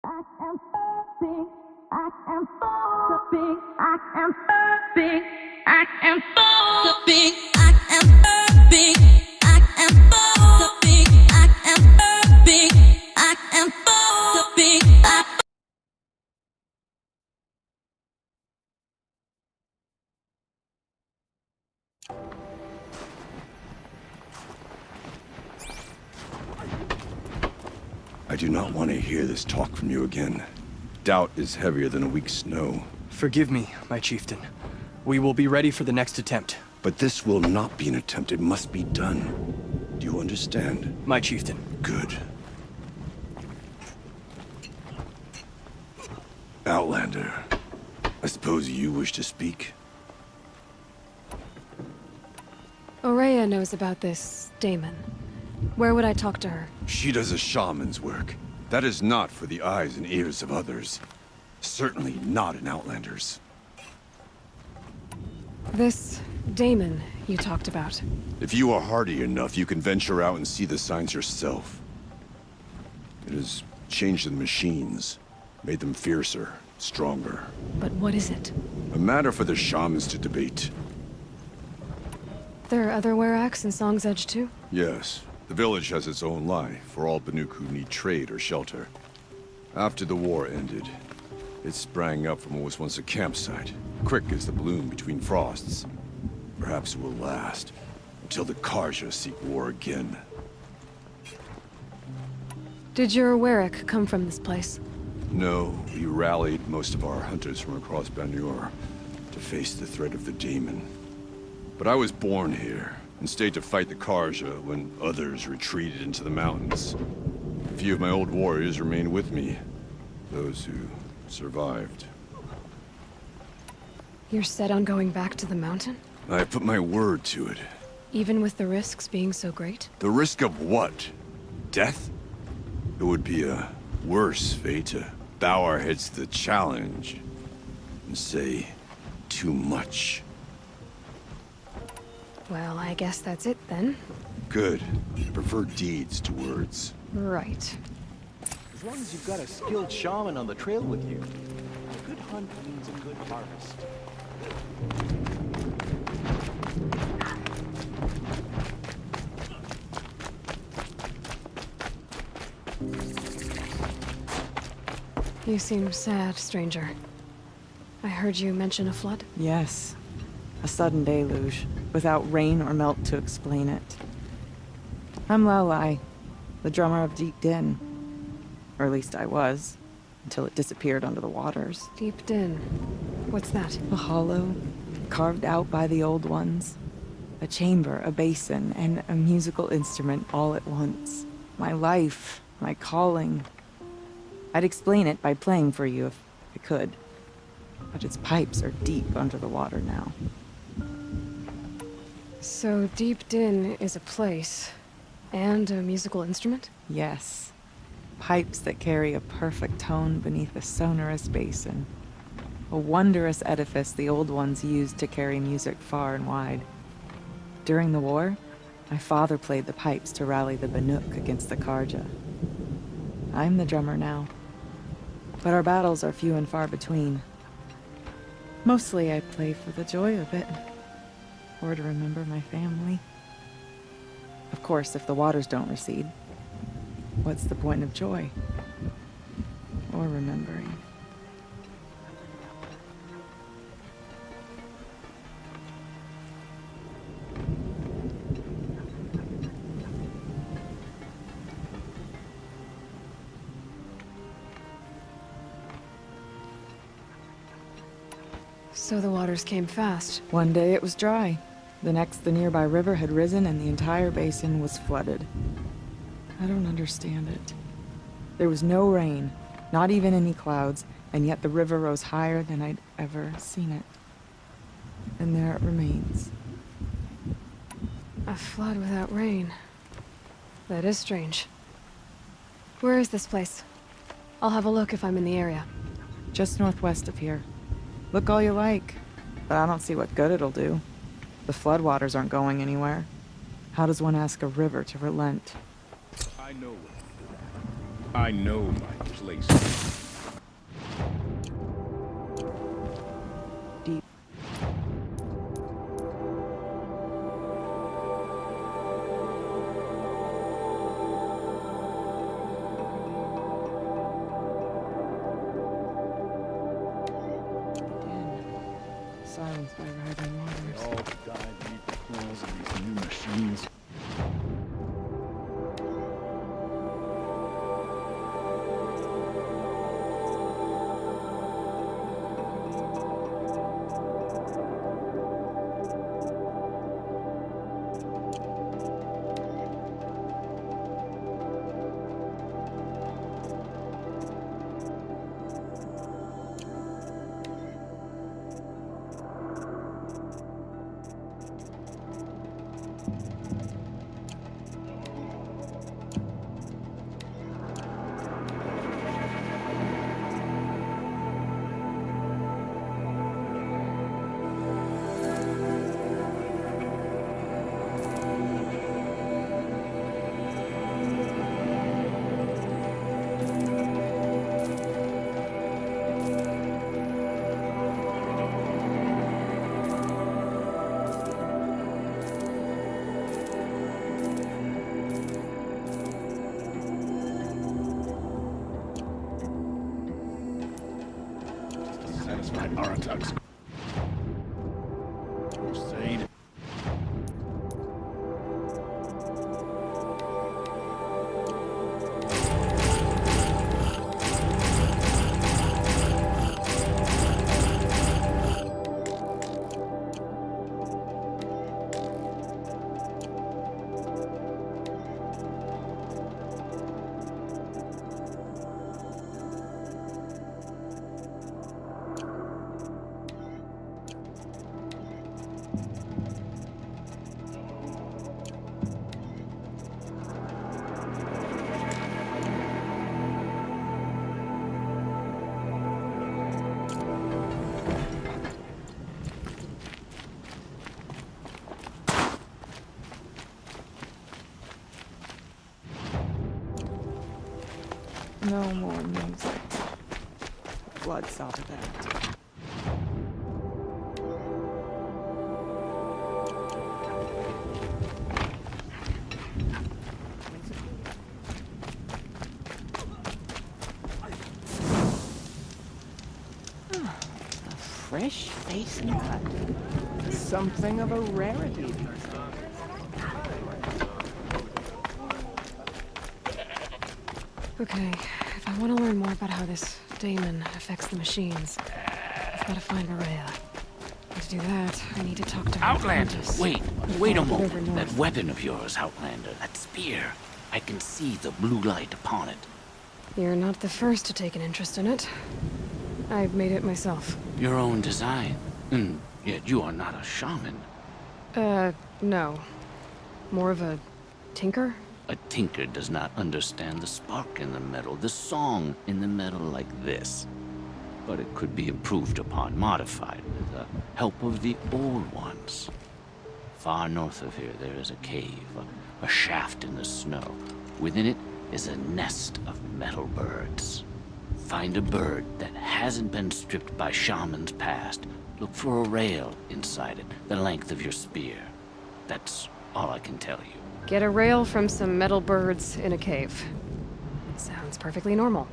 I am big. I am so big. I am big. I am so big. I am big. I am so big. I am big. I am so big. I do not want to hear this talk from you again. Doubt is heavier than a week's snow. Forgive me, my chieftain. We will be ready for the next attempt. But this will not be an attempt. It must be done. Do you understand? My chieftain. Good. Outlander, I suppose you wish to speak? Aurea knows about this Damon. Where would I talk to her? She does a shaman's work. That is not for the eyes and ears of others. Certainly not an Outlander's. This Damon you talked about. If you are hardy enough, you can venture out and see the signs yourself. It has changed the machines, made them fiercer, stronger. But what is it? A matter for the shamans to debate. There are other Weraks in Song's Edge too? Yes. The village has its own life, for all Banuk who need trade or shelter. After the war ended, it sprang up from what was once a campsite, quick as the bloom between frosts. Perhaps it will last, until the Karja seek war again. Did your Werak come from this place? No, we rallied most of our hunters from across Banur to face the threat of the demon. But I was born here, and stayed to fight the Karja when others retreated into the mountains. A few of my old warriors remained with me, those who survived. You're set on going back to the mountain? I put my word to it. Even with the risks being so great? The risk of what? Death? It would be a worse fate to bow our heads to the challenge and say too much. Well, I guess that's it then. Good. I prefer deeds to words. Right. As long as you've got a skilled shaman on the trail with you, a good hunt means a good harvest. You seem sad, stranger. I heard you mention a flood? Yes. A sudden deluge, without rain or melt to explain it. I'm Lowlai, the drummer of Deep Din. Or at least I was, until it disappeared under the waters. Deep Din. What's that? A hollow, carved out by the old ones. A chamber, a basin, and a musical instrument all at once. My life, my calling. I'd explain it by playing for you if I could. But its pipes are deep under the water now. So Deep Din is a place, and a musical instrument? Yes. Pipes that carry a perfect tone beneath a sonorous basin. A wondrous edifice the old ones used to carry music far and wide. During the war, my father played the pipes to rally the Banuk against the Karja. I'm the drummer now. But our battles are few and far between. Mostly I play for the joy of it. Or to remember my family. Of course, if the waters don't recede, what's the point of joy? Or remembering? So the waters came fast. One day it was dry. The next, the nearby river had risen and the entire basin was flooded. I don't understand it. There was no rain, not even any clouds, and yet the river rose higher than I'd ever seen it. And there it remains. A flood without rain. That is strange. Where is this place? I'll have a look if I'm in the area. Just northwest of here. Look all you like, but I don't see what good it'll do. The floodwaters aren't going anywhere. How does one ask a river to relent? I know my place. silenced by rising waters. All died beneath the claws of these new machines. Satisfy Aratax. Crusade. No more music. Blood saw to that. A fresh face and cut. Something of a rarity these days. Okay, if I want to learn more about how this daemon affects the machines, I've got to find Maria. And to do that, I need to talk to her Outlander, apprentice. wait a Over moment. north. That weapon of yours, Outlander, that spear. I can see the blue light upon it. You're not the first to take an interest in it. I made it myself. Your own design. And yet you are not a shaman. No. More of a tinker? A tinker does not understand the spark in the metal, the song in the metal like this. But it could be improved upon, modified, with the help of the old ones. Far north of here, there is a cave, a shaft in the snow. Within it is a nest of metal birds. Find a bird that hasn't been stripped by shamans past. Look for a rail inside it, the length of your spear. That's all I can tell you. Get a rail from some metal birds in a cave. Sounds perfectly normal.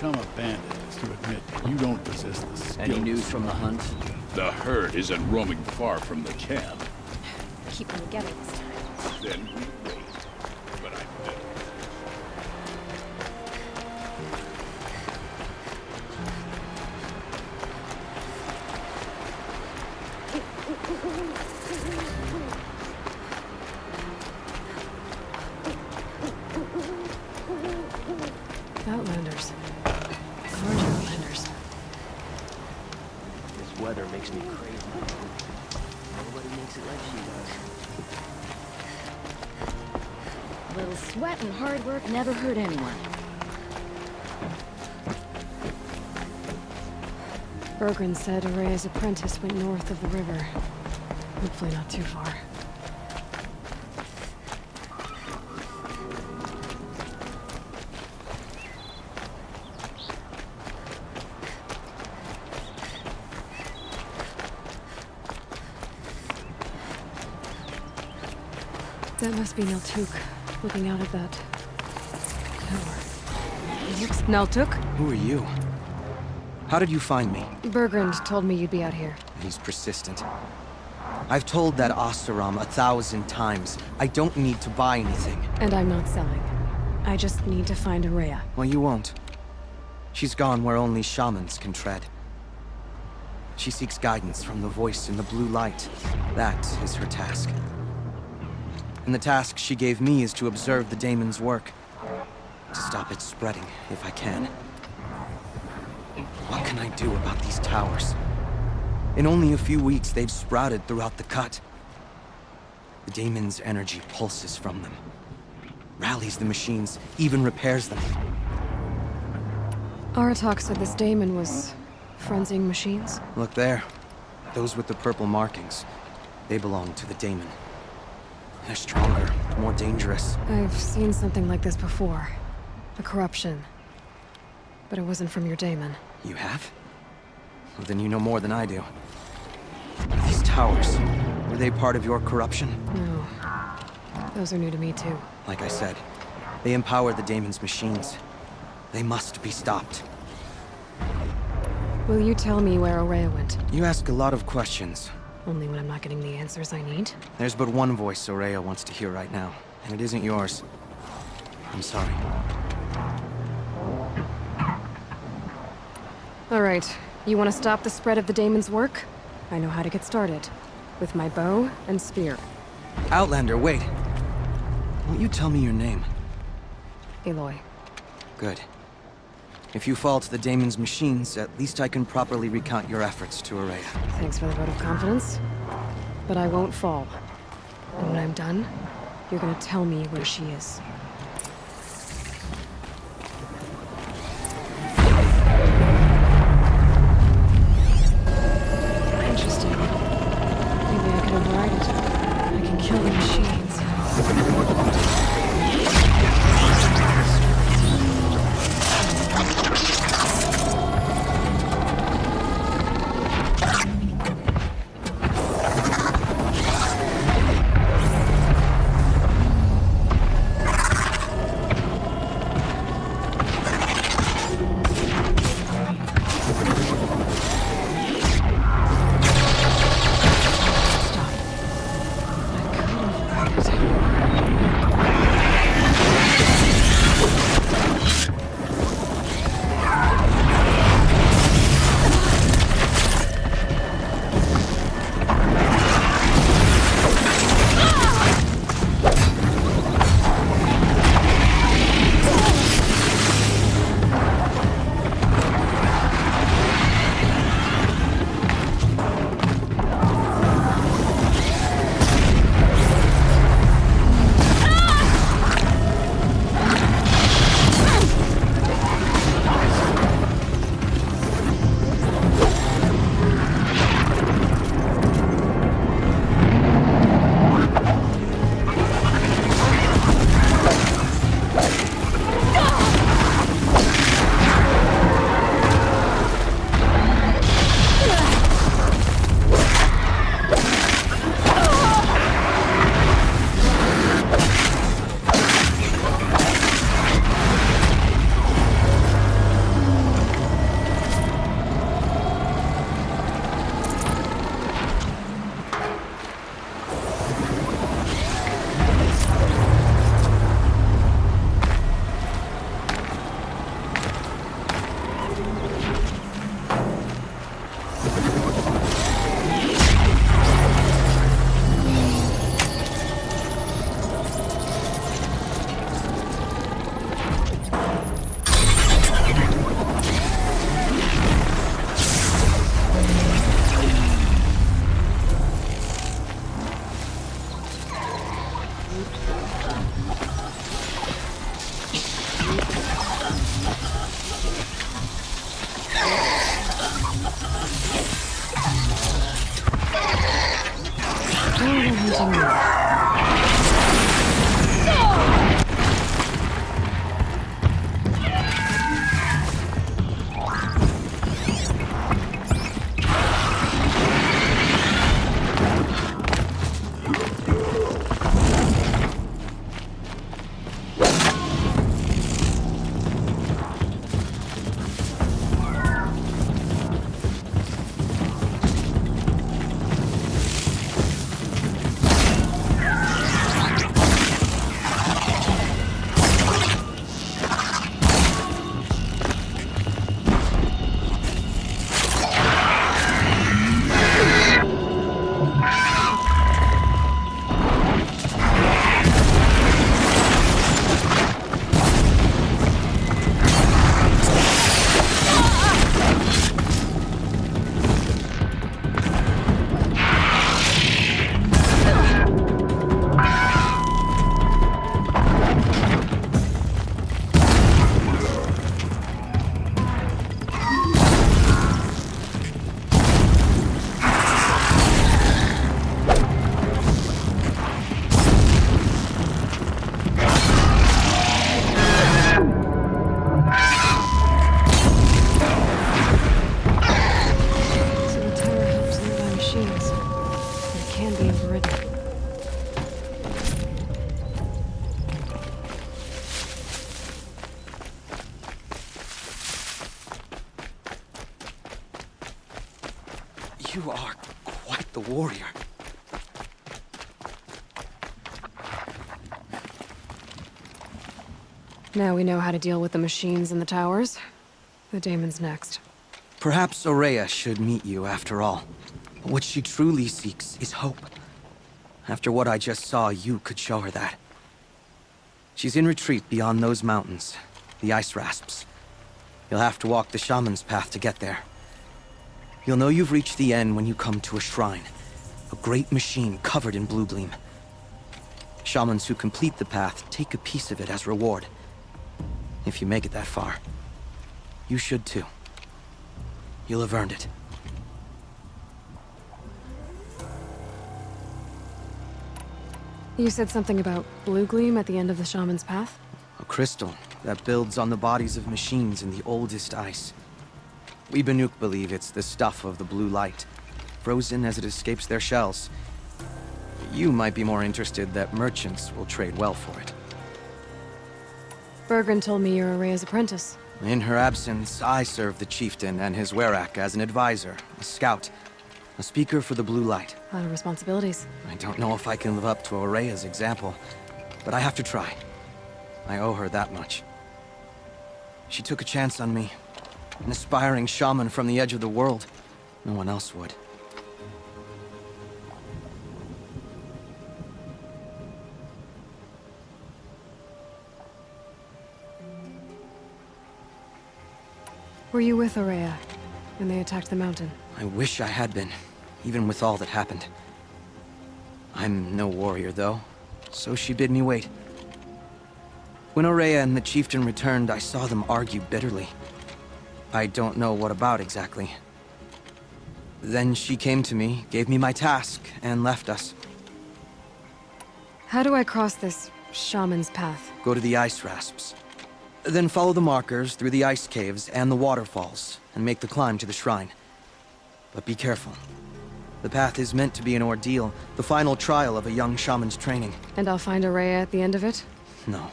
Become a bandit is to admit that you don't possess the skills. Any news from the hunt? The herd isn't roaming far from the camp. Keep them together this time. Then we wait. But I bet. Outlanders. Large outlanders. This weather makes me crazy. Nobody makes it like she does. A little sweat and hard work never hurt anyone. Bergren said Araya's apprentice went north of the river. Hopefully not too far. That must be Naltuk, looking out at that tower. He looks Naltuk? Who are you? How did you find me? Bergrand told me you'd be out here. He's persistent. I've told that HowlStrom 1,000 times. I don't need to buy anything. And I'm not selling. I just need to find Araya. Well, you won't. She's gone where only shamans can tread. She seeks guidance from the voice in the blue light. That is her task. And the task she gave me is to observe the daemon's work. To stop it spreading, if I can. What can I do about these towers? In only a few weeks, they've sprouted throughout the cut. The daemon's energy pulses from them. Rallies the machines, even repairs them. Aratak said this daemon was frenzying machines. Look there. Those with the purple markings. They belong to the daemon. They're stronger, more dangerous. I've seen something like this before. A corruption. But it wasn't from your daemon. You have? Well, then you know more than I do. These towers, were they part of your corruption? No. Those are new to me, too. Like I said, they empower the daemon's machines. They must be stopped. Will you tell me where Araya went? You ask a lot of questions. Only when I'm not getting the answers I need? There's but one voice Araya wants to hear right now, and it isn't yours. I'm sorry. Alright, you want to stop the spread of the daemon's work? I know how to get started. With my bow and spear. Outlander, wait! Won't you tell me your name? Aloy. Good. If you fall to the daemon's machines, at least I can properly recount your efforts to Araya. Thanks for the vote of confidence. But I won't fall. And when I'm done, you're gonna tell me where she is. Interesting. Maybe I could override it. I can kill the machines. You are quite the warrior. Now we know how to deal with the machines in the towers. The daemon's next. Perhaps Aurea should meet you after all. What she truly seeks is hope. After what I just saw, you could show her that. She's in retreat beyond those mountains, the ice rasps. You'll have to walk the shaman's path to get there. You'll know you've reached the end when you come to a shrine. A great machine covered in blue gleam. Shamans who complete the path take a piece of it as reward. If you make it that far, you should too. You'll have earned it. You said something about blue gleam at the end of the shaman's path? A crystal that builds on the bodies of machines in the oldest ice. We Banuk believe it's the stuff of the blue light, frozen as it escapes their shells. You might be more interested that merchants will trade well for it. Bergren told me you're Aurea's apprentice. In her absence, I serve the chieftain and his werak as an advisor, a scout, a speaker for the blue light. A lot of responsibilities. I don't know if I can live up to Aurea's example, but I have to try. I owe her that much. She took a chance on me. An aspiring shaman from the edge of the world. No one else would. Were you with Aurea when they attacked the mountain? I wish I had been, even with all that happened. I'm no warrior, though, so she bid me wait. When Aurea and the chieftain returned, I saw them argue bitterly. I don't know what about exactly. Then she came to me, gave me my task, and left us. How do I cross this shaman's path? Go to the ice rasps. Then follow the markers through the ice caves and the waterfalls, and make the climb to the shrine. But be careful. The path is meant to be an ordeal, the final trial of a young shaman's training. And I'll find Aurea at the end of it? No.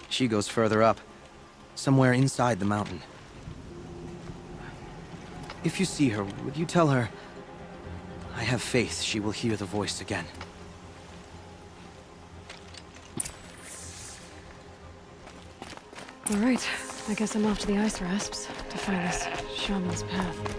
She goes further up, somewhere inside the mountain. If you see her, would you tell her, I have faith she will hear the voice again. All right, I guess I'm off to the ice rasps to find this shaman's path.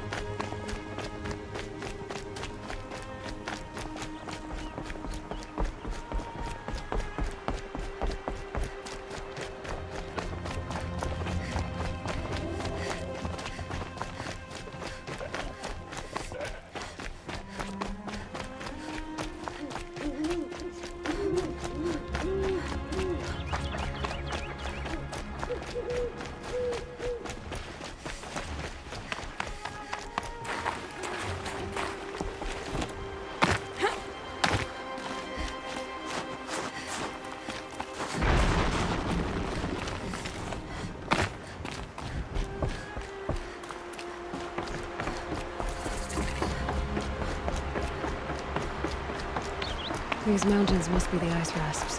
These mountains must be the ice rasps.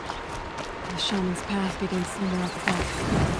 The shaman's path begins somewhere up above.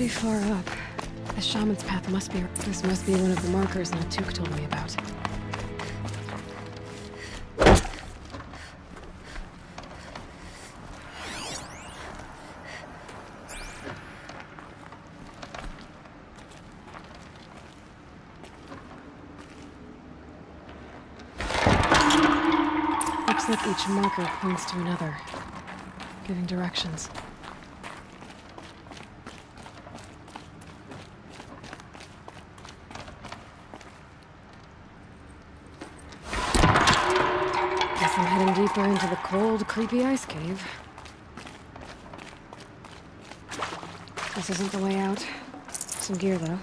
pretty far up. The shaman's path must be... This must be one of the markers Naltuk told me about. Looks like each marker points to another, giving directions. Guess I'm heading deeper into the cold, creepy ice cave. This isn't the way out. Some gear, though.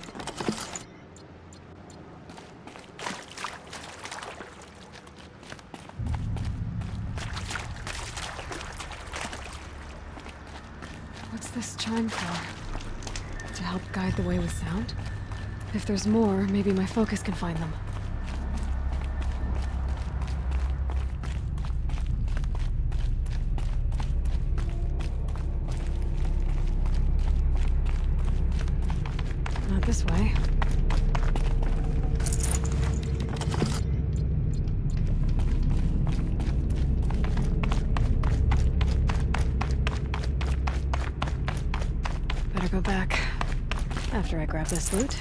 What's this chime for? To help guide the way with sound? If there's more, maybe my focus can find them. Not this way. Better go back after I grab this loot.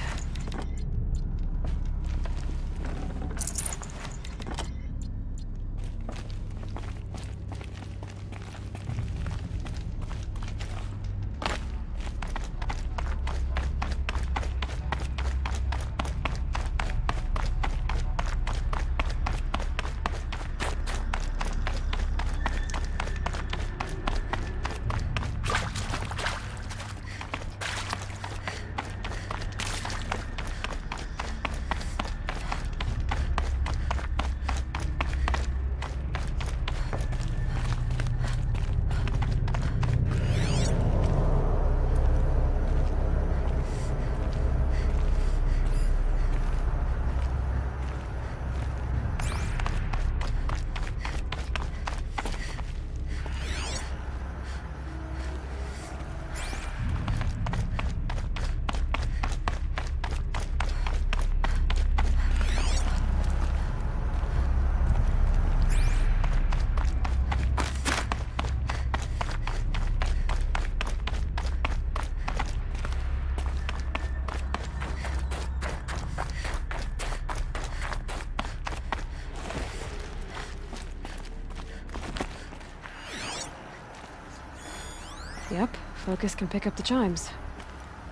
Yep, focus can pick up the chimes.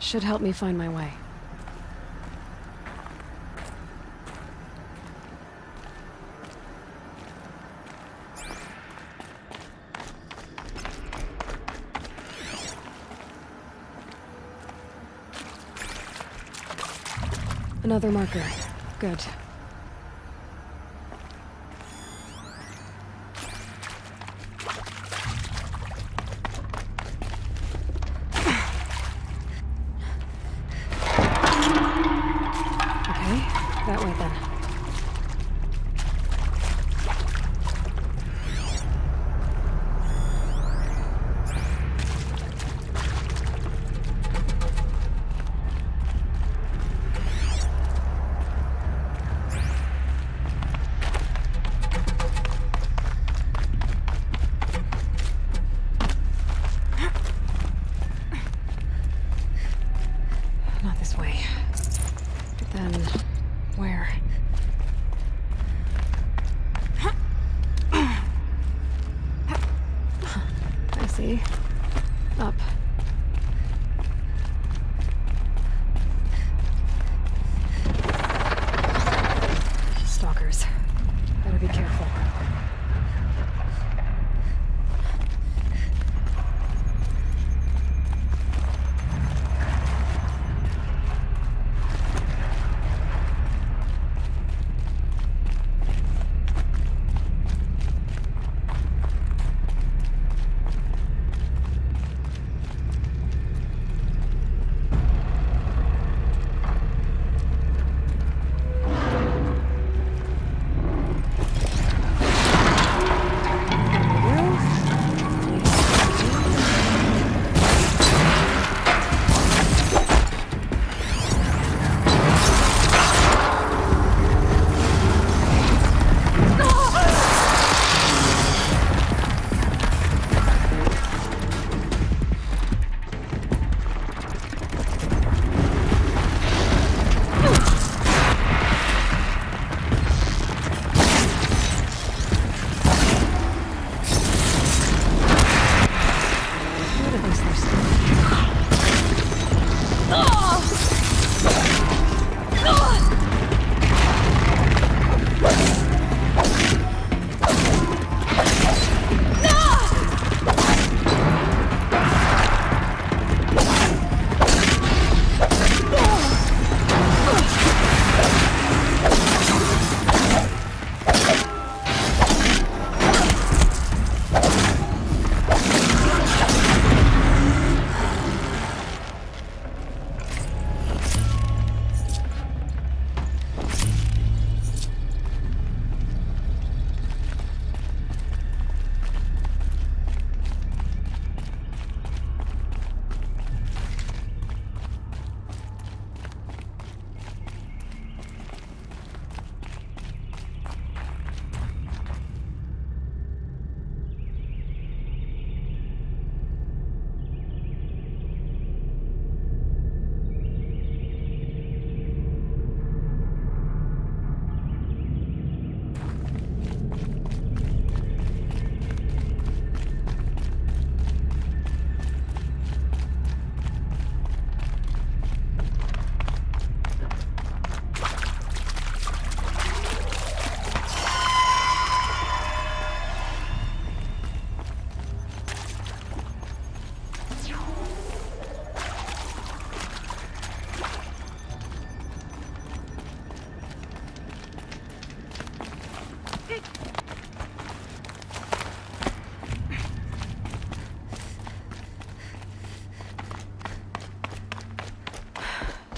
Should help me find my way. Another marker. Good. That way then. Not this way. But then... where? I see. Up. Stalkers. Better be careful.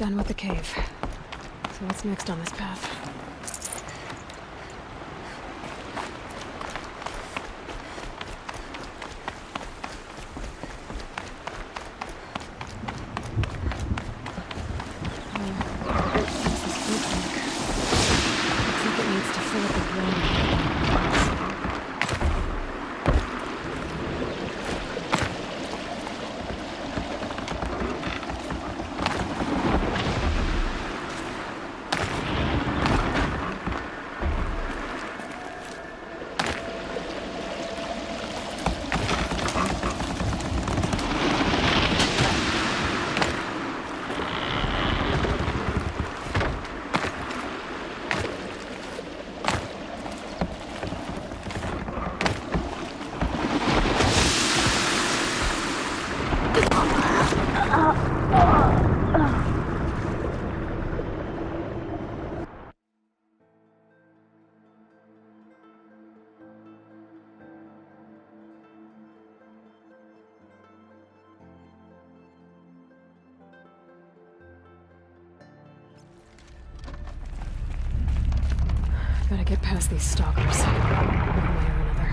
Done with the cave. So what's next on this path? What's this fruit tank? Looks like it needs to fill up the ground. Gotta get past these stalkers, one way or another.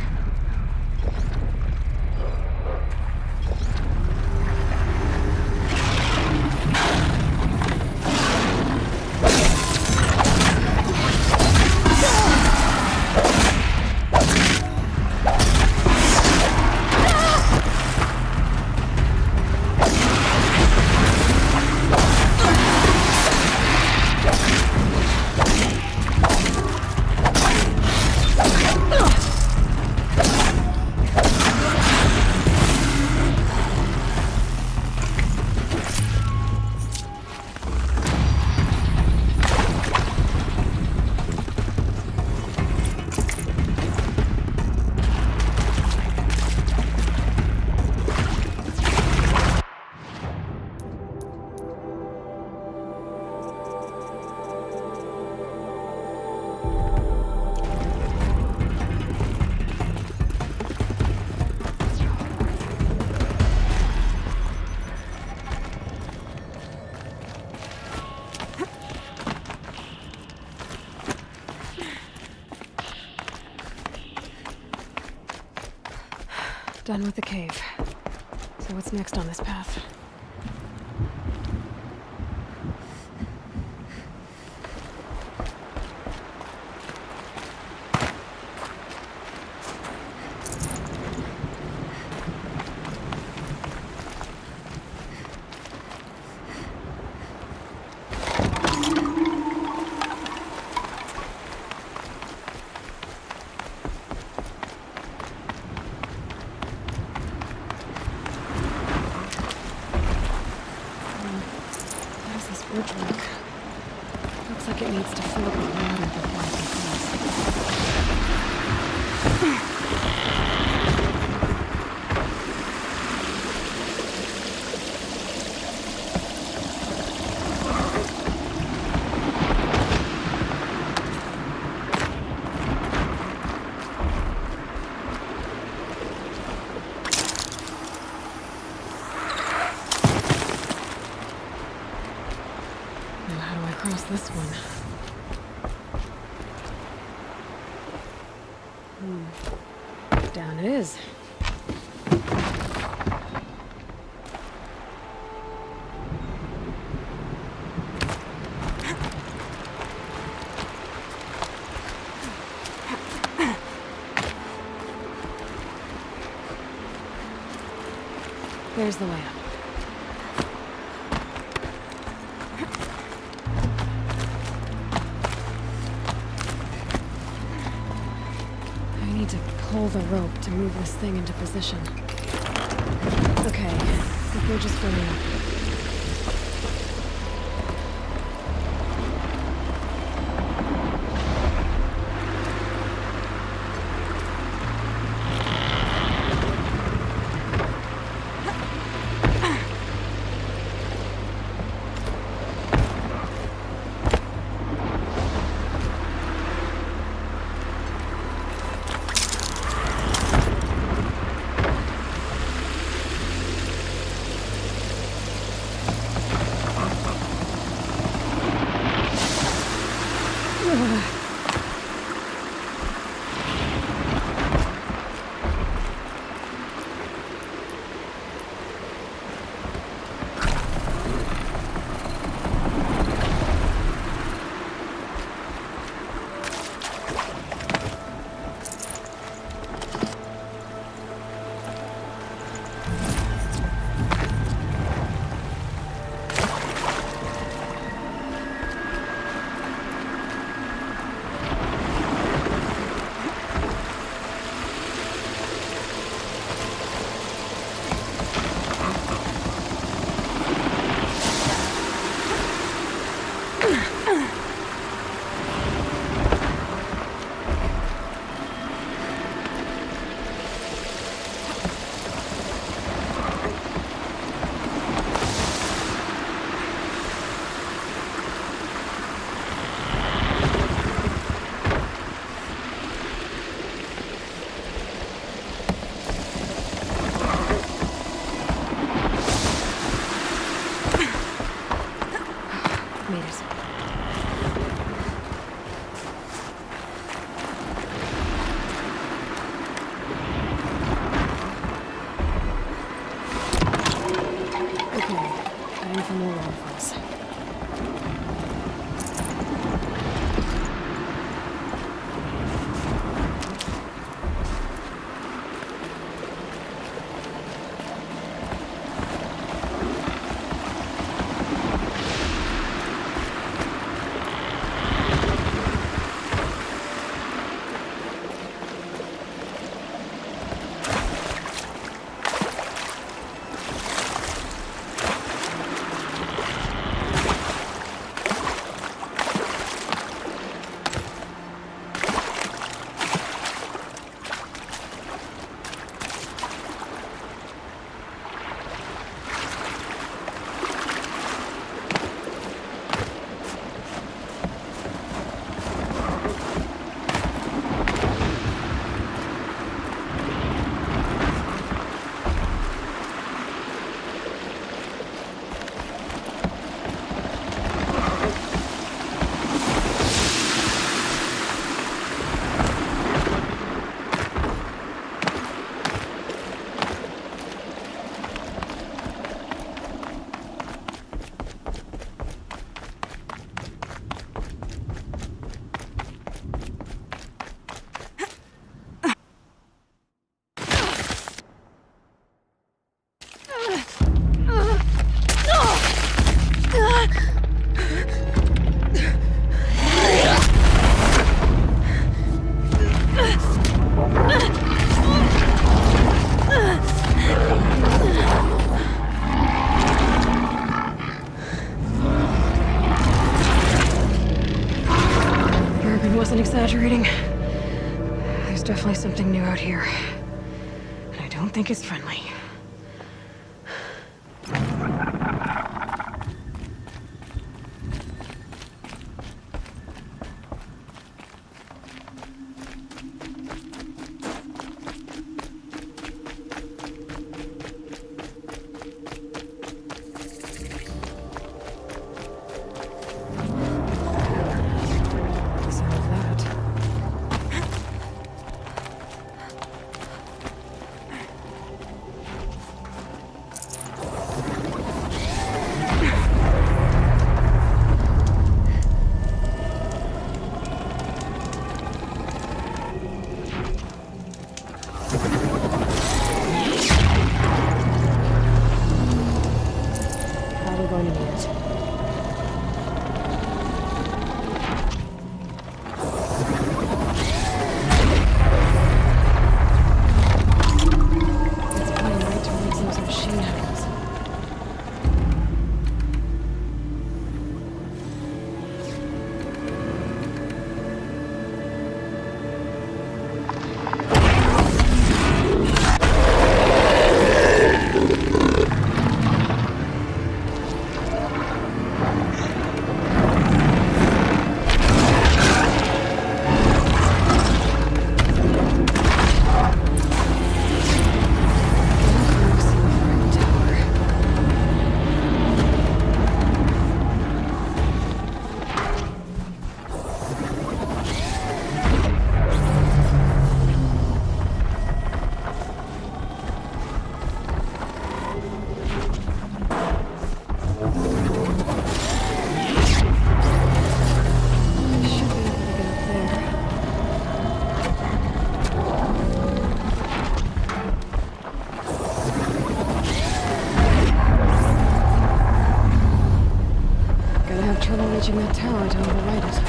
Done with the cave. So what's next on this path? Bridge work. Looks like it needs to fill up with water before I can cross this one. Down it is. There's the way up. Pull the rope to move this thing into position. Okay, the bridge is filling up. Made it. Okay, time for more waterfalls. Wasn't exaggerating. There's definitely something new out here. And I don't think it's friendly. Reaching that tower to override it.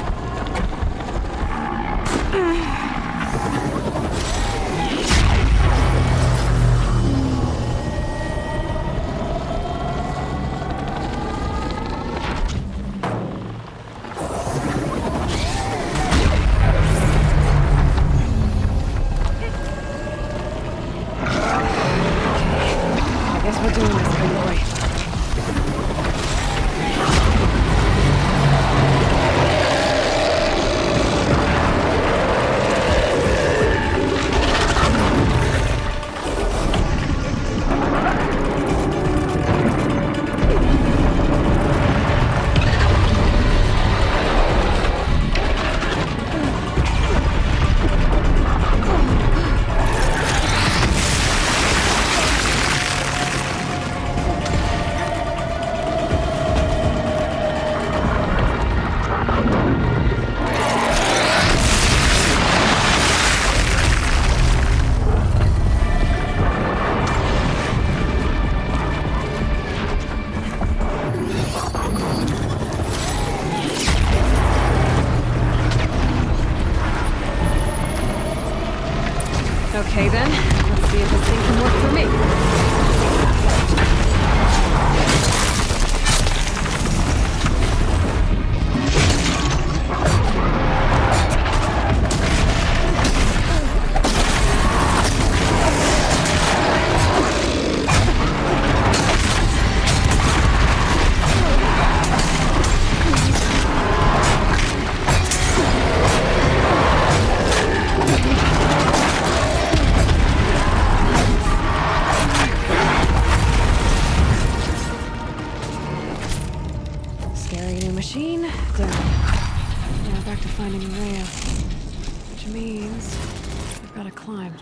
Okay then, let's see if this thing can work for me. Scary new machine, done. Now back to finding Rhea. Which means we've got to climb.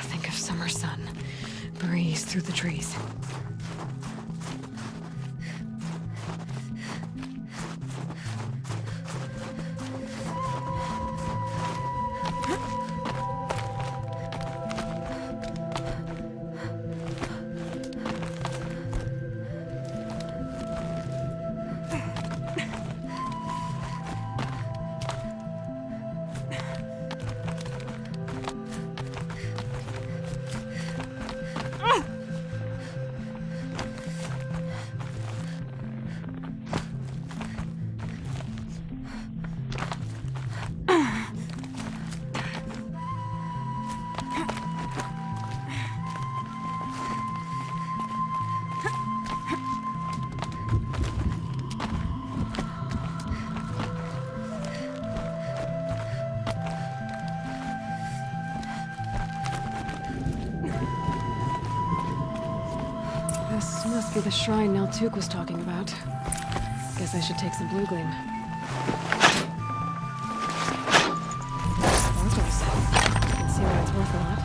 Think of summer sun. Breeze through the trees. This must be the shrine Neltuk was talking about. Guess I should take some blue gleam. Sparkles. I can see why it's worth a lot.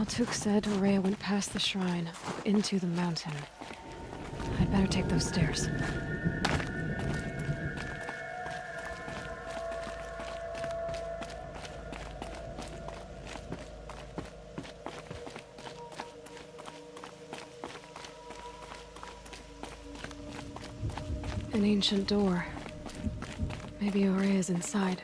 Neltuk said Rhea went past the shrine, up into the mountain. I'd better take those stairs. An ancient door. Maybe Rhea's inside.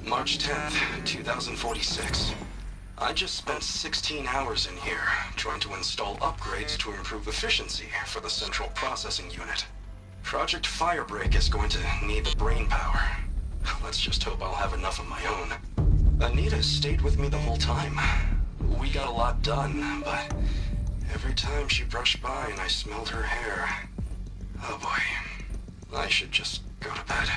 March 10th, 2046. I just spent 16 hours in here, trying to install upgrades to improve efficiency for the central processing unit. Project Firebreak is going to need the brain power. Let's just hope I'll have enough of my own. Anita stayed with me the whole time. We got a lot done, but every time she brushed by and I smelled her hair... Oh boy. I should just go to bed.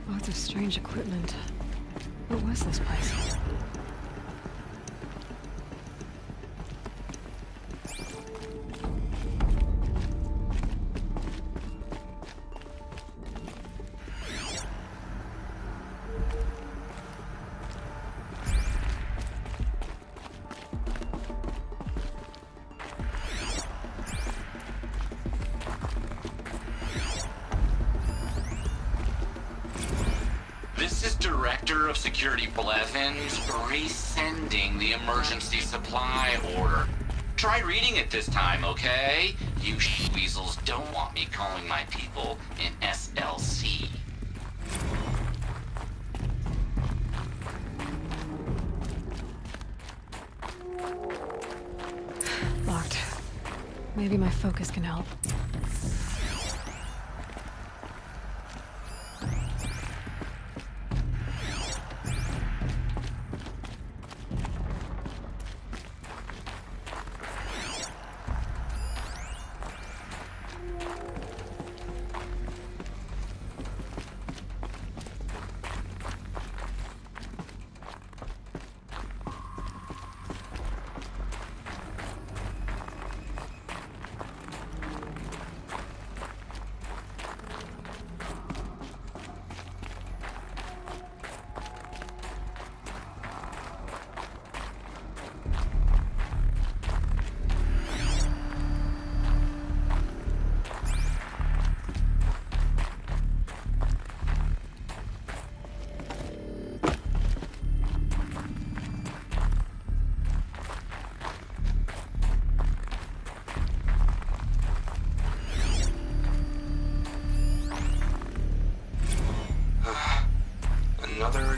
Lots of strange equipment. What was this place? Director of Security Blevins resending the emergency supply order. Try reading it this time, okay? You weasels don't want me calling my people in SLC. Locked. Maybe my focus can help.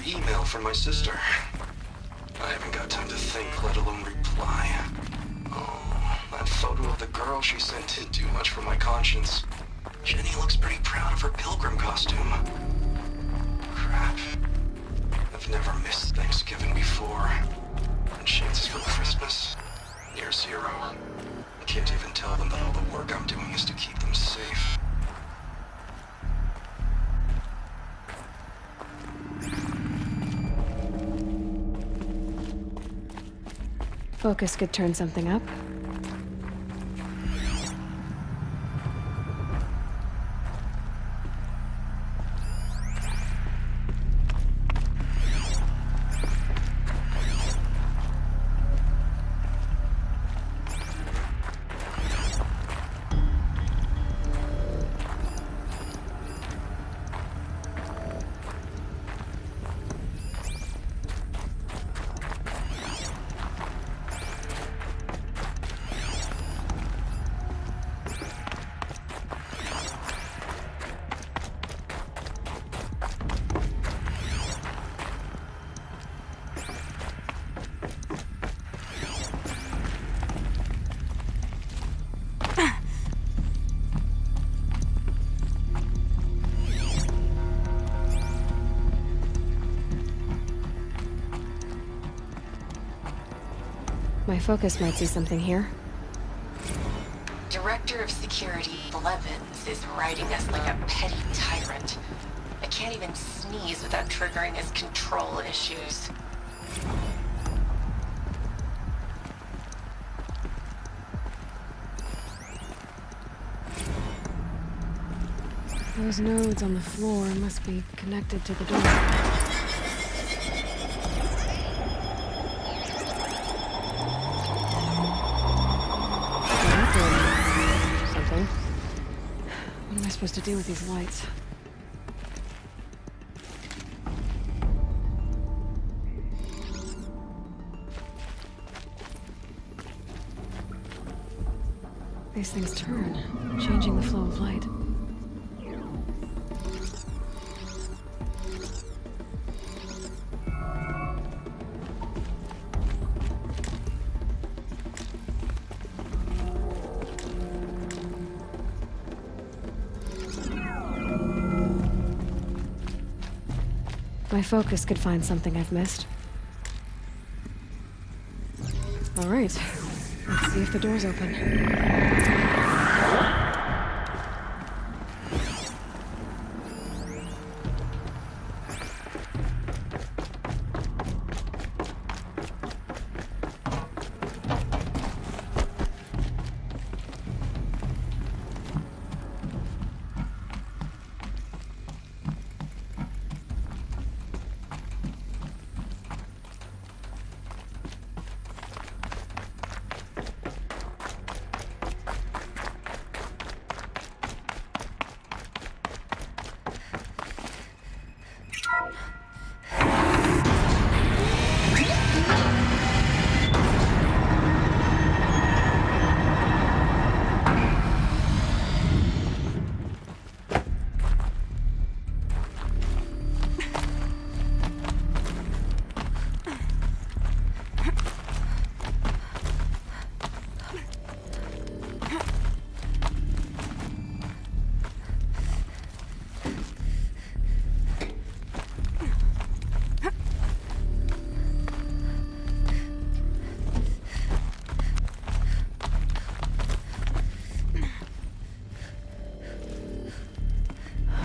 email from my sister. I haven't got time to think, let alone reply. Oh, that photo of the girl she sent didn't do much for my conscience. Jenny looks pretty proud of her pilgrim costume. Crap. I've never missed Thanksgiving before. And chances for Christmas? Near zero. I can't even tell them that all the work I'm doing is to keep them safe. Focus could turn something up. My focus might see something here. Director of Security Blevins is writing us like a petty tyrant. I can't even sneeze without triggering his control issues. Those nodes on the floor must be connected to the door. Something. What am I supposed to do with these lights? These things turn, changing the flow of light. My focus could find something I've missed. All right, let's see if the door's open.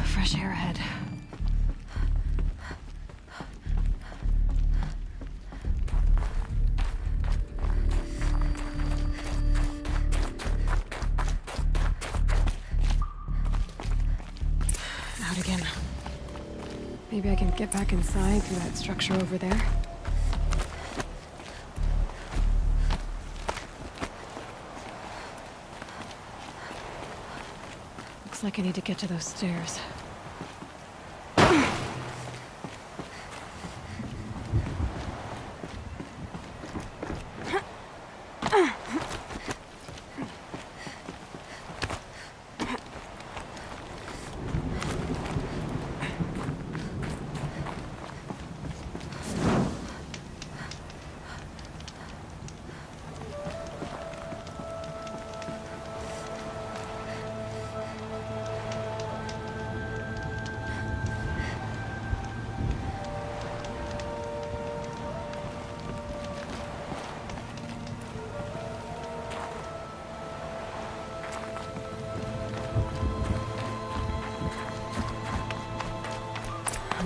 Fresh air ahead. Out again. Maybe I can get back inside through that structure over there. Looks like I need to get to those stairs.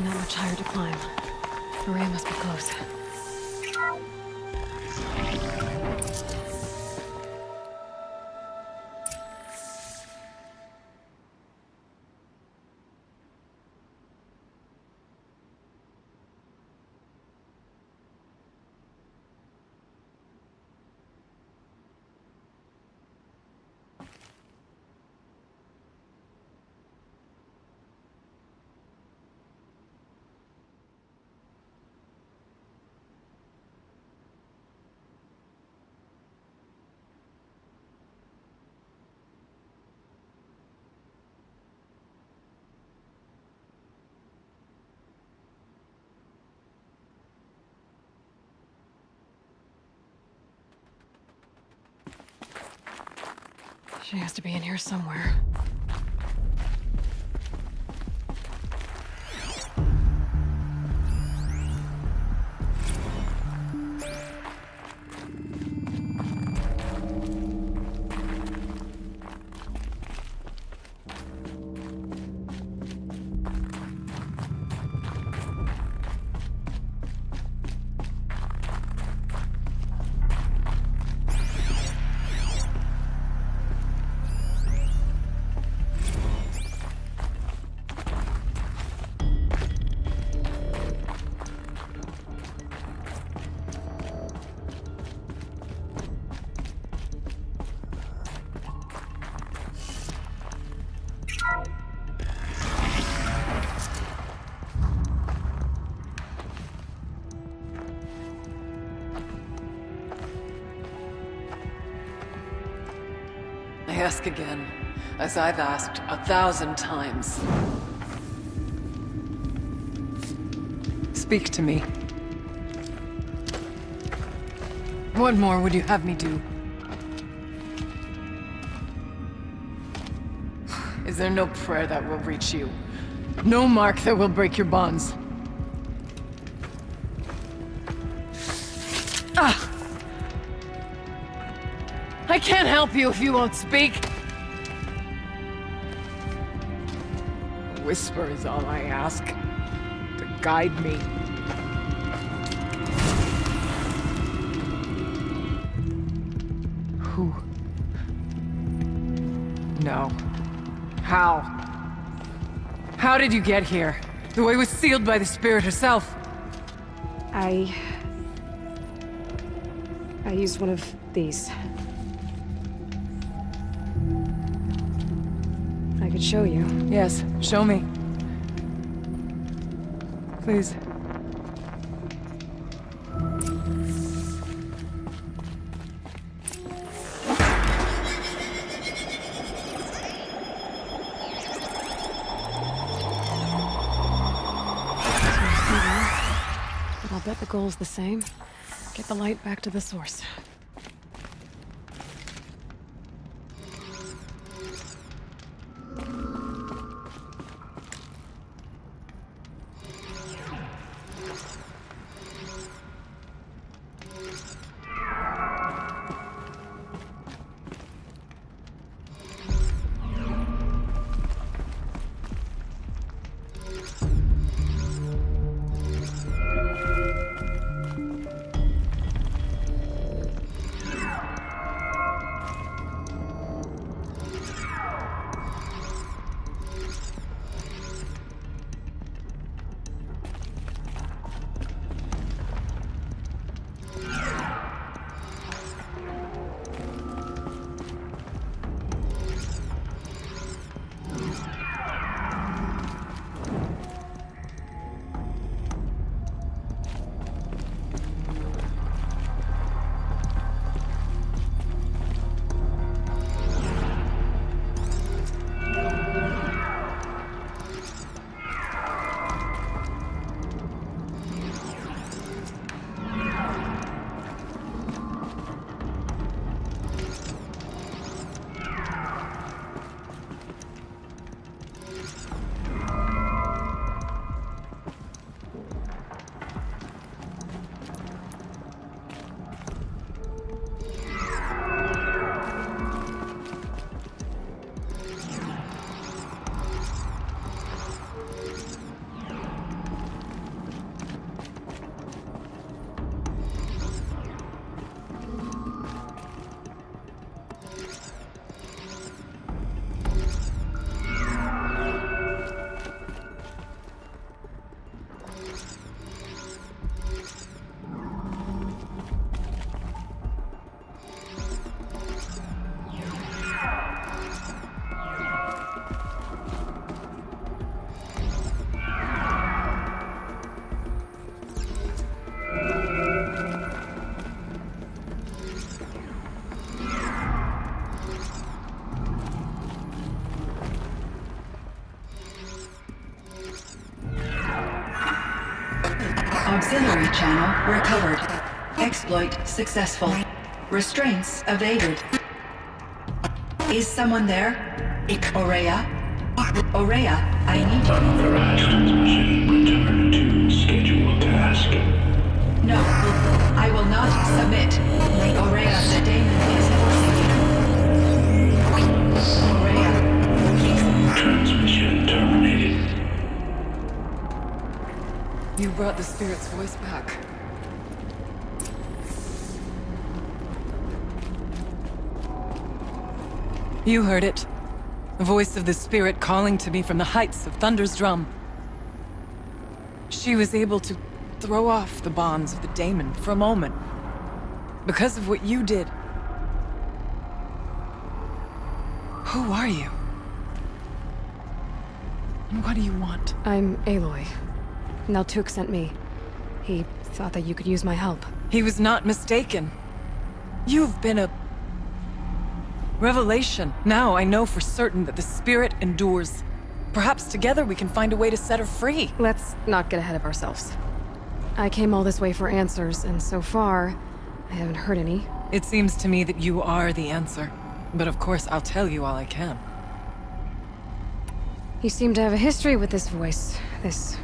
Isn't that much higher to climb. Maria must be close. She has to be in here somewhere. I ask again, as I've asked 1,000 times. Speak to me. What more would you have me do? Is there no prayer that will reach you? No mark that will break your bonds? Ah! I can't help you if you won't speak. A whisper is all I ask. To guide me. Who? No. How? How did you get here? The way was sealed by the spirit herself. I used one of these. I could show you. Yes, show me. Please. But I'll bet the goal's the same. Get the light back to the source. Auxiliary channel recovered. Exploit successful. Restraints evaded. Is someone there? Aurea? Aurea, I need you. Unauthorized transmission. Return to scheduled task. No, I will not submit. Aurea, the daemon is forcing you. Aurea, please. Transmission terminated. You brought the spirit's voice back. You heard it. The voice of the spirit calling to me from the heights of Thunder's drum. She was able to throw off the bonds of the daemon for a moment. Because of what you did. Who are you? And what do you want? I'm Aloy. Naltuk sent me. He thought that you could use my help. He was not mistaken. You've been a revelation. Now I know for certain that the spirit endures. Perhaps together we can find a way to set her free. Let's not get ahead of ourselves. I came all this way for answers, and so far, I haven't heard any. It seems to me that you are the answer. But of course, I'll tell you all I can. You seem to have a history with this voice, this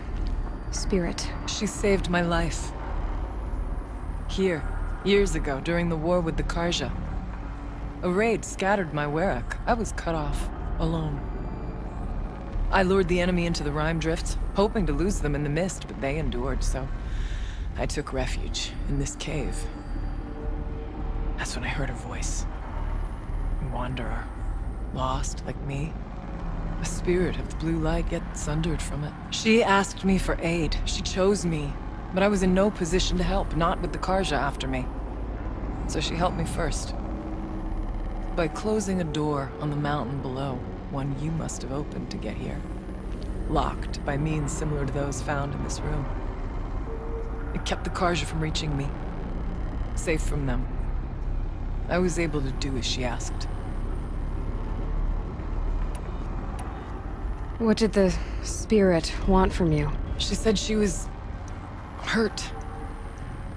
spirit. She saved my life. Here, years ago, during the war with the Karja. A raid scattered my Werak. I was cut off, alone. I lured the enemy into the Rime Drift, hoping to lose them in the mist, but they endured, so I took refuge in this cave. That's when I heard her voice. A wanderer, lost like me. A spirit of the blue light gets sundered from it. She asked me for aid. She chose me, but I was in no position to help, not with the Karja after me. So she helped me first. By closing a door on the mountain below, one you must have opened to get here. Locked by means similar to those found in this room. It kept the Karja from reaching me. Safe from them. I was able to do as she asked. What did the spirit want from you? She said she was hurt.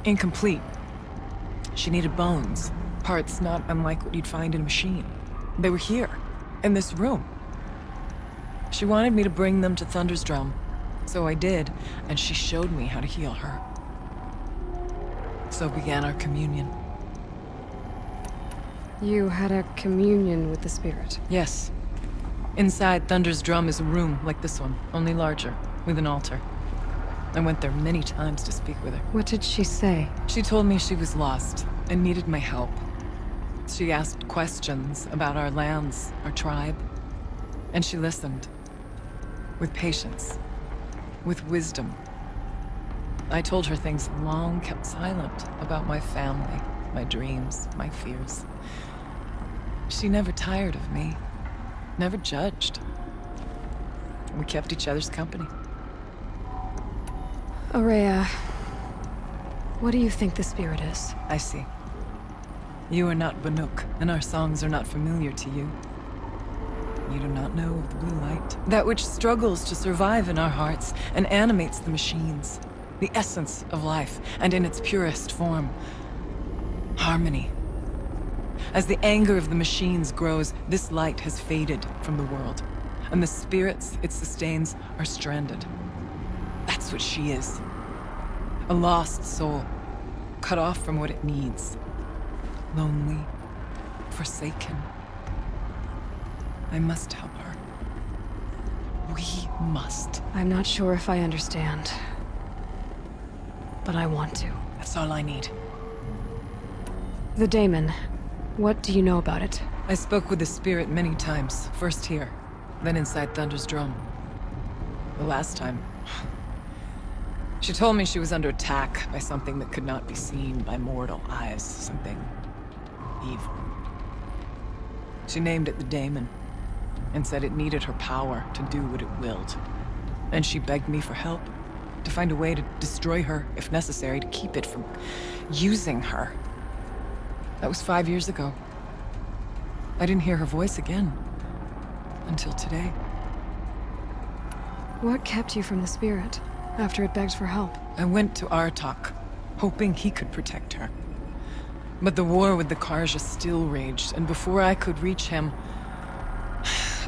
Incomplete. She needed bones. Parts not unlike what you'd find in a machine. They were here, in this room. She wanted me to bring them to Thunder's drum. So I did, and she showed me how to heal her. So began our communion. You had a communion with the spirit? Yes. Inside Thunder's drum is a room like this one, only larger, with an altar. I went there many times to speak with her. What did she say? She told me she was lost and needed my help. She asked questions about our lands, our tribe, and she listened. With patience, with wisdom. I told her things long kept silent about my family, my dreams, my fears. She never tired of me, never judged. We kept each other's company. Aurea, what do you think the spirit is? I see. You are not Banuk, and our songs are not familiar to you. You do not know of the blue light. That which struggles to survive in our hearts and animates the machines. The essence of life, and in its purest form. Harmony. As the anger of the machines grows, this light has faded from the world, and the spirits it sustains are stranded. That's what she is. A lost soul, cut off from what it needs. Lonely, forsaken. I must help her. We must. I'm not sure if I understand, but I want to. That's all I need. The daemon. What do you know about it? I spoke with the spirit many times. First here, then inside Thunder's drum. The last time... She told me she was under attack by something that could not be seen by mortal eyes. Something... evil. She named it the daemon, and said it needed her power to do what it willed. And she begged me for help, to find a way to destroy her, if necessary, to keep it from using her. That was 5 years ago. I didn't hear her voice again. Until today. What kept you from the spirit, after it begged for help? I went to Artok, hoping he could protect her. But the war with the Karja still raged, and before I could reach him,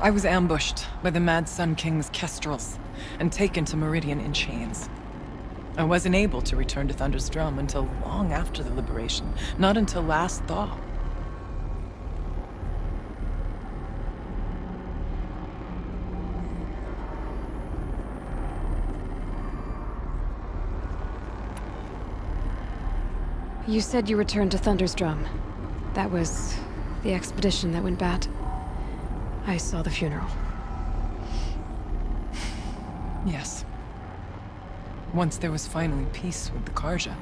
I was ambushed by the Mad Sun King's kestrels and taken to Meridian in chains. I wasn't able to return to Thunder's Drum until long after the liberation, not until last thaw. You said you returned to Thunder's Drum. That was the expedition that went bad. I saw the funeral. Yes. Once there was finally peace with the Karja,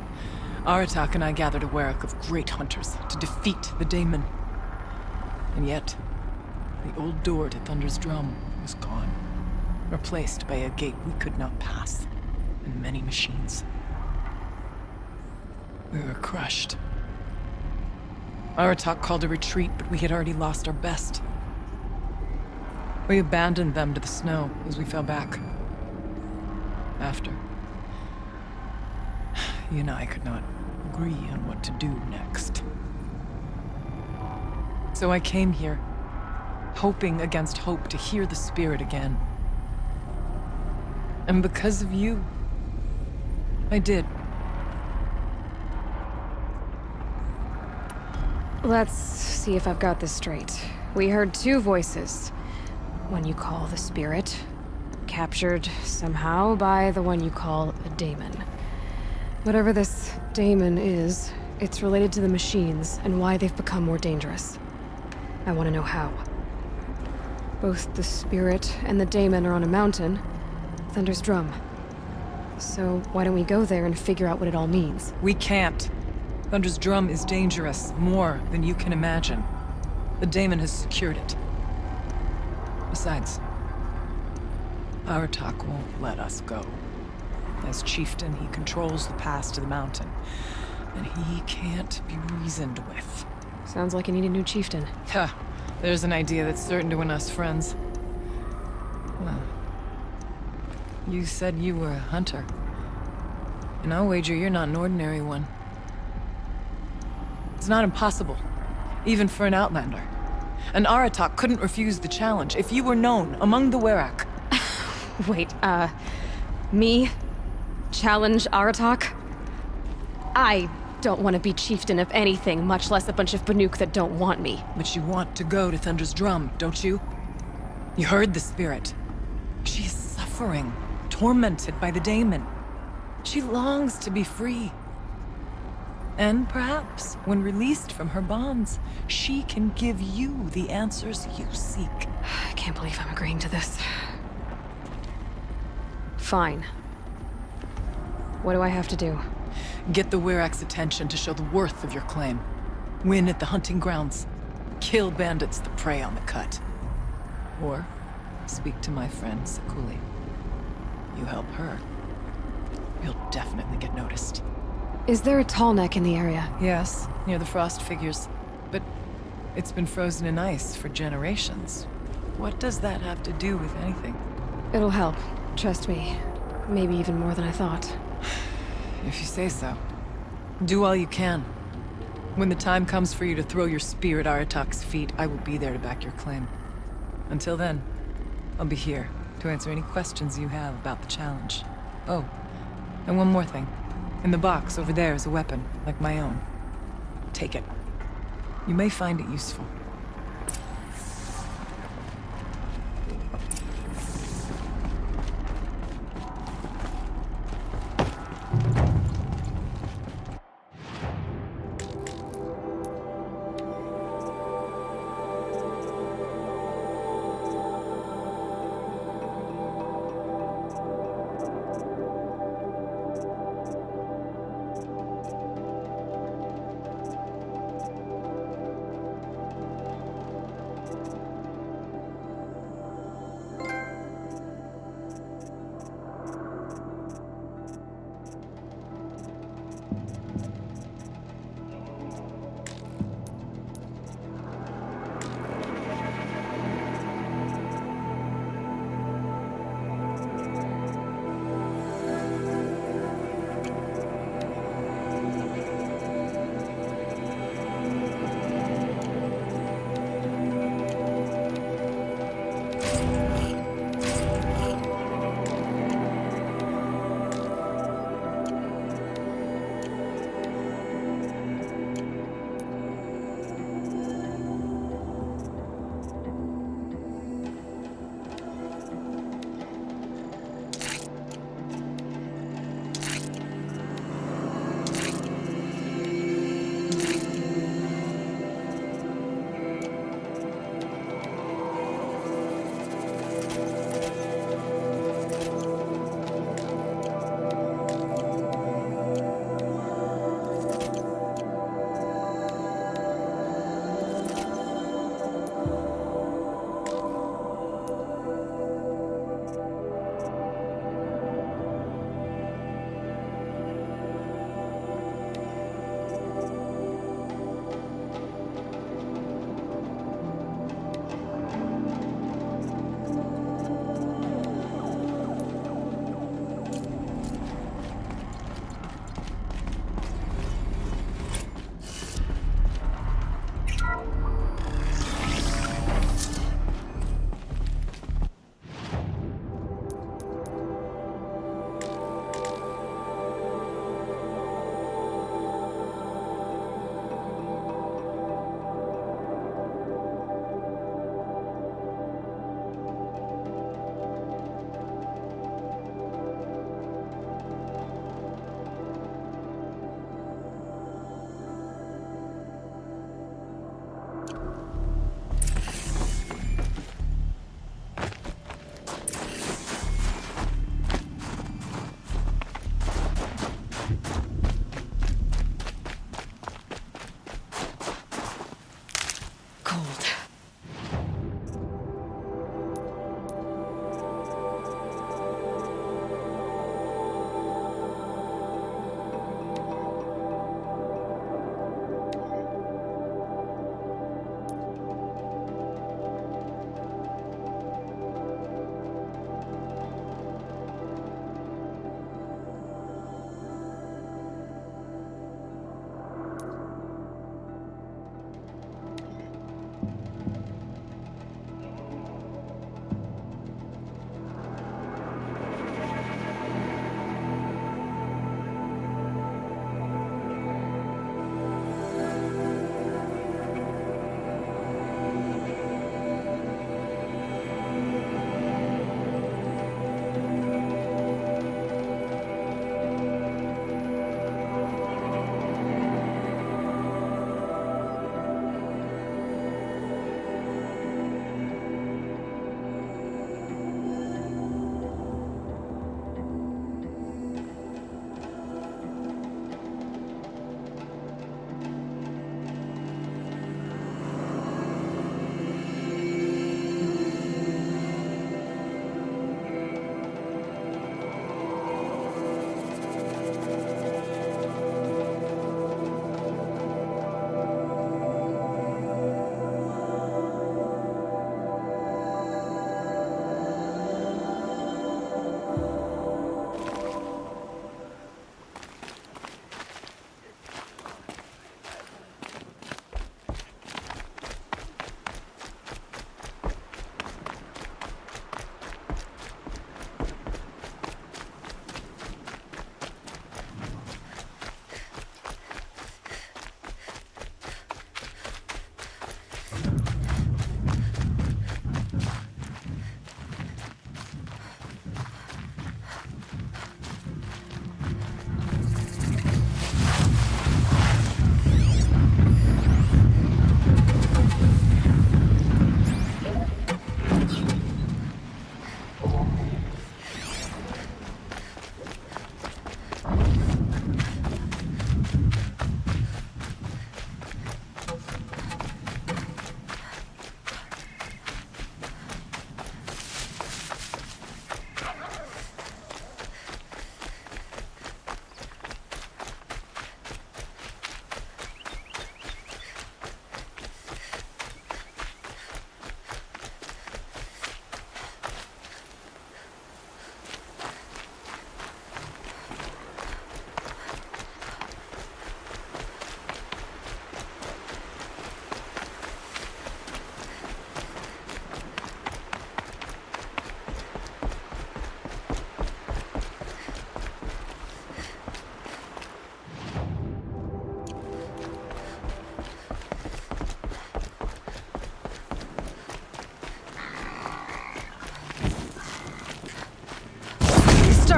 Aratak and I gathered a Werak of great hunters to defeat the Daemon. And yet, the old door to Thunder's Drum was gone, replaced by a gate we could not pass, and many machines. We were crushed. Aratak called a retreat, but we had already lost our best. We abandoned them to the snow as we fell back. After, you and I could not agree on what to do next. So I came here, hoping against hope to hear the spirit again. And because of you, I did. Let's see if I've got this straight. We heard two voices. One you call the spirit, captured somehow by the one you call a daemon. Whatever this daemon is, it's related to the machines and why they've become more dangerous. I want to know how. Both the spirit and the daemon are on a mountain, Thunder's Drum. So why don't we go there and figure out what it all means? We can't. Thunder's Drum is dangerous, more than you can imagine. The daemon has secured it. Besides, Aratak won't let us go. As chieftain, he controls the pass to the mountain, and he can't be reasoned with. Sounds like you need a new chieftain. Ha! There's an idea that's certain to win us friends. Well, you said you were a hunter. And I'll wager you're not an ordinary one. It's not impossible, even for an outlander. And Aratak couldn't refuse the challenge if you were known among the Werak. Wait, me? Challenge Aratak? I don't want to be chieftain of anything, much less a bunch of Banuk that don't want me. But you want to go to Thunder's Drum, don't you? You heard the spirit. She is suffering, tormented by the daemon. She longs to be free. And perhaps, when released from her bonds, she can give you the answers you seek. I can't believe I'm agreeing to this. Fine. What do I have to do? Get the Werak's attention to show the worth of your claim. Win at the hunting grounds. Kill bandits that prey on the cut. Or speak to my friend Sakuli. You help her, you'll definitely get noticed. Is there a tall neck in the area? Yes, near the frost figures. But it's been frozen in ice for generations. What does that have to do with anything? It'll help. Trust me. Maybe even more than I thought. If you say so. Do all you can. When the time comes for you to throw your spear at Aratak's feet, I will be there to back your claim. Until then, I'll be here to answer any questions you have about the challenge. Oh, and one more thing. In the box over there is a weapon, like my own. Take it. You may find it useful.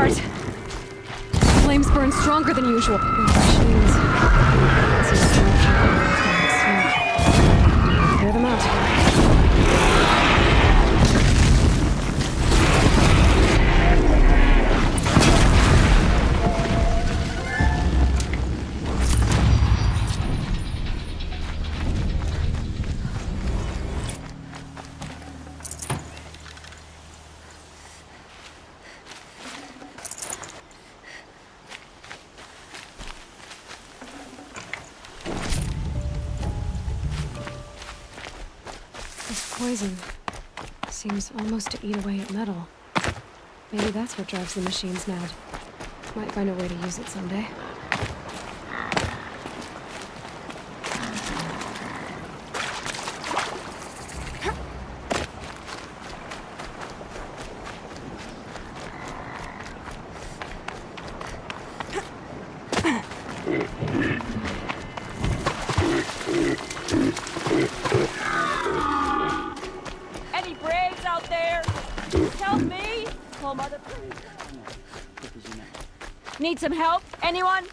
start. Flames burn stronger than usual. Machines. This is so smoke. Clear them out. This poison seems almost to eat away at metal. Maybe that's what drives the machines mad. Might find a way to use it someday. Any braves out there? Help me! Oh, mother, please. Need some help? Anyone?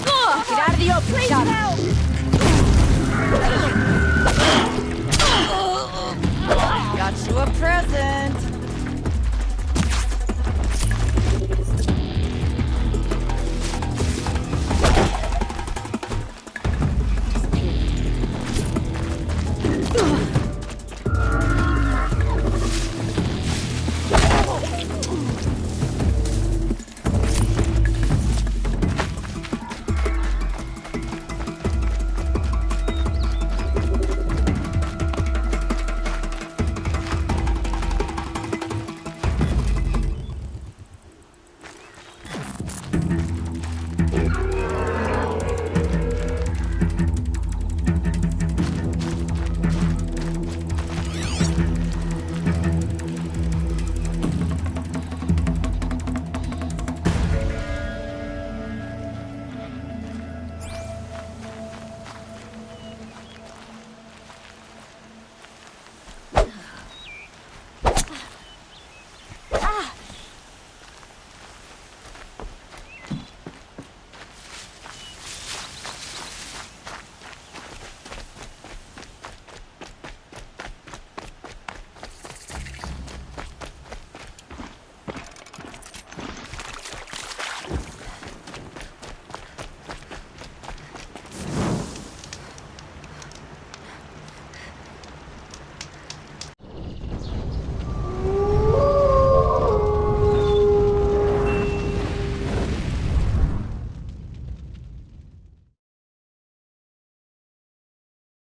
Ugh, get out of the open, please help! Got you a present. Ugh.